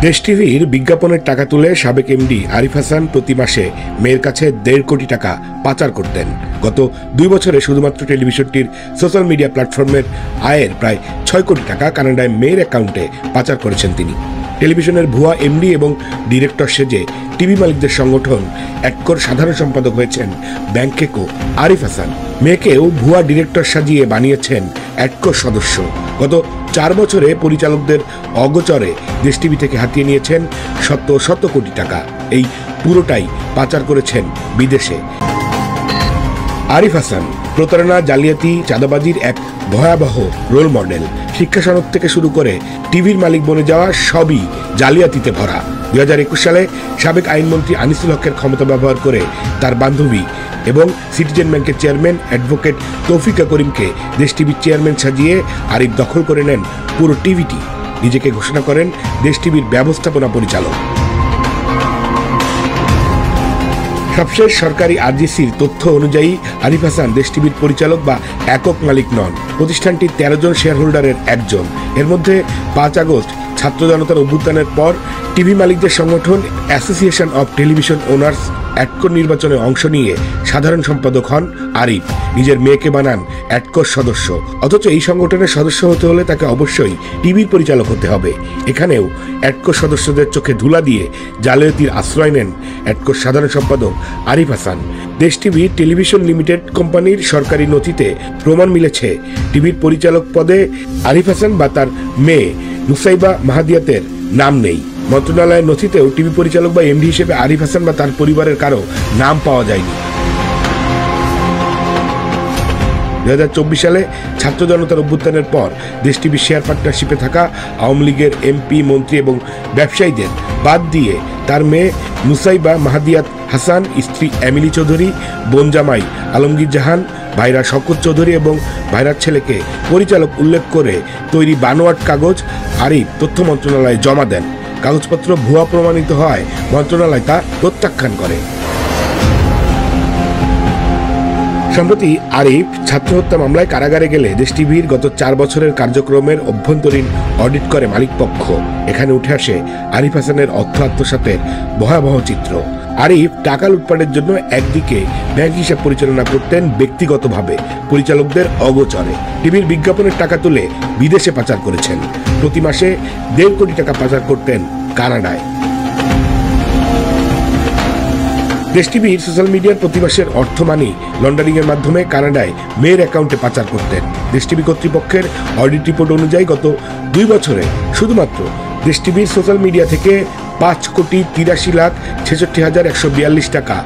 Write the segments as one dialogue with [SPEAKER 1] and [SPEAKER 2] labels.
[SPEAKER 1] দেশ টিভির বিজ্ঞাপনের টাকা তুলে সাবেক এমডি আরিফ হাসান প্রতি মাসে মেয়ের কাছে 1.5 কোটি টাকা পাচার করতেন। গত 2 বছরে শুধুমাত্র টেলিভিশনটির সোশ্যাল মিডিয়া প্ল্যাটফর্মের আয়ের প্রায় 6 কোটি টাকা কানাডায় মেয়ের অ্যাকাউন্টে পাচার করেছেন তিনি। টেলিভিশনের ভুয়া এমডি এবং ডিরেক্টর সেজে টিভি মালিকদের সংগঠন অ্যাডকোর সাধারণ সম্পাদক হয়েছেন ব্যাংকেকো আরিফ হাসান। মেয়েকেও ভুয়া ডিরেক্টর সাজিয়ে বানিয়েছেন অ্যাডকোর সদস্য। গত 4 বছরে পরিচালকদের অগোচরে দেশ টিভি থেকে হাতিয়ে নিয়েছেন শত কোটি টাকা। এই পুরোটাই পাচার করেছেন বিদেশে। আরিফ হাসান প্রতারণা, জালিয়াতি, চাঁদাবাজির এক ভয়াবহ রোল মডেল। শিক্ষা সনদ থেকে শুরু করে টিভির মালিক বনে যাওয়া সবই জালিয়াতিতে ভরা। 2021 সালে সাবেক আইনমন্ত্রী আনিসুল হকের ক্ষমতা ব্যবহার করে তার বান্ধবী এবং সিটিজেন ব্যাংকের চেয়ারম্যান অ্যাডভোকেট তৌফিকা করিমকে দেশ টিভির চেয়ারম্যান সাজিয়ে আরিফ দখল করে নেন পুরো টিভিটি। নিজেকে ঘোষণা করেন দেশ টিভির ব্যবস্থাপনা পরিচালক। সবশেষ সরকারি আরজিসির তথ্য অনুযায়ী আরিফ হাসান দেশ টিভির পরিচালক বা একক মালিক নন। প্রতিষ্ঠানটির 13 জন শেয়ার হোল্ডারের একজন। এর মধ্যে 5 আগস্ট ছাত্র জনতার অভ্যুত্থানের পর টিভি মালিকদের সংগঠন অ্যাসোসিয়েশন অব টেলিভিশন ওনার্স অ্যাডকোর নির্বাচনে অংশ নিয়ে সাধারণ সম্পাদক হন আরিফ। নিজের মেয়েকে বানান অ্যাডকোর সদস্য। অথচ এই সংগঠনের সদস্য হতে হলে তাকে অবশ্যই টিভির পরিচালক হতে হবে। এখানেও অ্যাডকোর সদস্যদের চোখে ধুলা দিয়ে জালিয়াতির আশ্রয় নেন অ্যাডকোর সাধারণ সম্পাদক আরিফ হাসান। দেশ টিভি টেলিভিশন লিমিটেড কোম্পানির সরকারি নথিতে প্রমাণ মিলেছে টিভির পরিচালক পদে আরিফ হাসান বা তার মেয়ে নুসাইবা মাহাদিয়াতের নাম নেই। মন্ত্রণালয়ের নথিতেও টিভি পরিচালক বা এমডি হিসেবে আরিফ হাসান বা তার পরিবারের কারো নাম পাওয়া যায়নি। 2024 সালে ছাত্র জনতার অভ্যুত্থানের পর দেশ টিভি শেয়ার পার্টনারশিপে থাকা আওয়ামী লীগের এমপি, মন্ত্রী এবং ব্যবসায়ীদের বাদ দিয়ে তার মেয়ে নুসাইবা মাহাদিয়াত হাসান, স্ত্রী এমিলি চৌধুরী, বোন জামাই আলমগীর জাহান, ভাইরা শওকত চৌধুরী এবং ভাইরার ছেলেকে পরিচালক উল্লেখ করে তৈরি বানোয়াট কাগজ আরিফ তথ্য মন্ত্রণালয়ে জমা দেন। কাগজপত্র ভুয়া প্রমাণিত হয় মন্ত্রণালয় তা প্রত্যাখ্যান করে। সম্প্রতি আরিফ ছাত্র হত্যা মামলায় কারাগারে গেলে দেশ টিভির গত 4 বছরের কার্যক্রমের অভ্যন্তরীণ অডিট করে মালিকপক্ষ। এখানে উঠে আসে আরিফ হাসানের অর্থ আত্মসাতের ভয়াবহ চিত্র। আরিফ টাকা লুটপাটের জন্য একদিকে ব্যাংক হিসাব পরিচালনা করতেন ব্যক্তিগতভাবে পরিচালকদের অগোচরে। টিভির বিজ্ঞাপনের টাকা তুলে বিদেশে পাচার করেছেন। প্রতি মাসে 1.5 কোটি টাকা পাচার করতেন কানাডায়। দেশ টিভির সোশ্যাল মিডিয়ার প্রতি মাসের অর্থ মানি লন্ডারিং এর মাধ্যমে কানাডায় মেয়ের অ্যাকাউন্টে পাচার করতেন। দেশ টিভি কর্তৃপক্ষের অডিট রিপোর্ট অনুযায়ী গত 2 বছরে শুধুমাত্র দেশ টিভির সোশ্যাল মিডিয়া থেকে 5,83,66,142 টাকা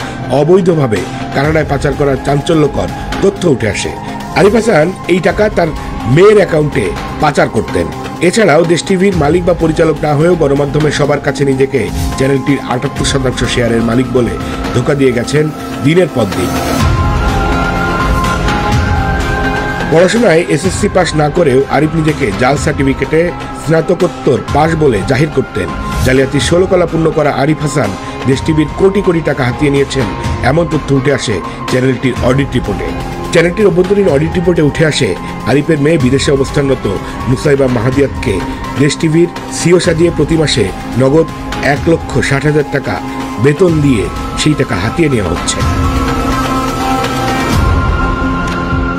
[SPEAKER 1] অবৈধভাবে কানাডায় পাচার করার চাঞ্চল্যকর তথ্য উঠে আসে। আরিফ হাসান এই টাকা তার মেয়ের অ্যাকাউন্টে পাচার করতেন। এছাড়াও দেশ টিভির মালিক বা পরিচালক না হয়েও গণমাধ্যমে সবার কাছে নিজেকে চ্যানেলটির 78% শেয়ারের মালিক বলে ধোঁকা দিয়ে গেছেন দিনের পর দিন। পড়াশোনায় এসএসসি পাস না করেও আরিফ নিজেকে জাল সার্টিফিকেটে স্নাতকোত্তর পাস বলে জাহির করতেন। জালিয়াতির 16 কলা পূর্ণ করা আরিফ হাসান দেশ টিভির কোটি কোটি টাকা হাতিয়ে নিয়েছেন এমন তথ্য উঠে আসে চ্যানেলটির অডিট রিপোর্টে। চ্যানেলটির অভ্যন্তরীণ অডিট রিপোর্টে উঠে আসে আরিফের মেয়ে বিদেশে অবস্থানরত নুসাইবা মাহাদিয়াতকে দেশ টিভির সিও সাজিয়ে প্রতি মাসে নগদ 1,60,000 টাকা বেতন দিয়ে সেই টাকা হাতিয়ে নেওয়া হচ্ছে।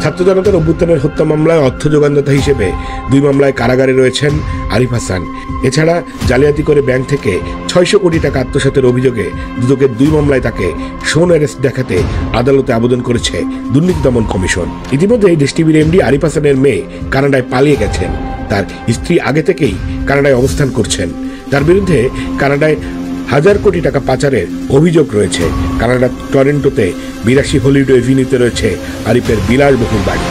[SPEAKER 1] ছাত্র জনতার অভ্যুত্থানের হত্যা মামলায় অর্থ যোগানদাতা হিসেবে 2 মামলায় কারাগারে রয়েছেন আরিফ হাসান। এছাড়া জালিয়াতি করে ব্যাংক থেকে 600 কোটি টাকা আত্মসাতের অভিযোগে দুদকের 2 মামলায় তাকে শোন অ্যারেস্ট দেখাতে আদালতে আবেদন করেছে দুর্নীতি দমন কমিশন। ইতিমধ্যে দেশ টিভির এমডি আরিফ হাসানের মেয়ে কানাডায় পালিয়ে গেছেন। তার স্ত্রী আগে থেকেই কানাডায় অবস্থান করছেন। তার বিরুদ্ধে কানাডায় 1000 কোটি টাকা পাচারের অভিযোগ রয়েছে। কানাডার টরেন্টোতে 82 হলিউড এভিনিউতে রয়েছে আরিফের বিলাসবহুল বাড়ি।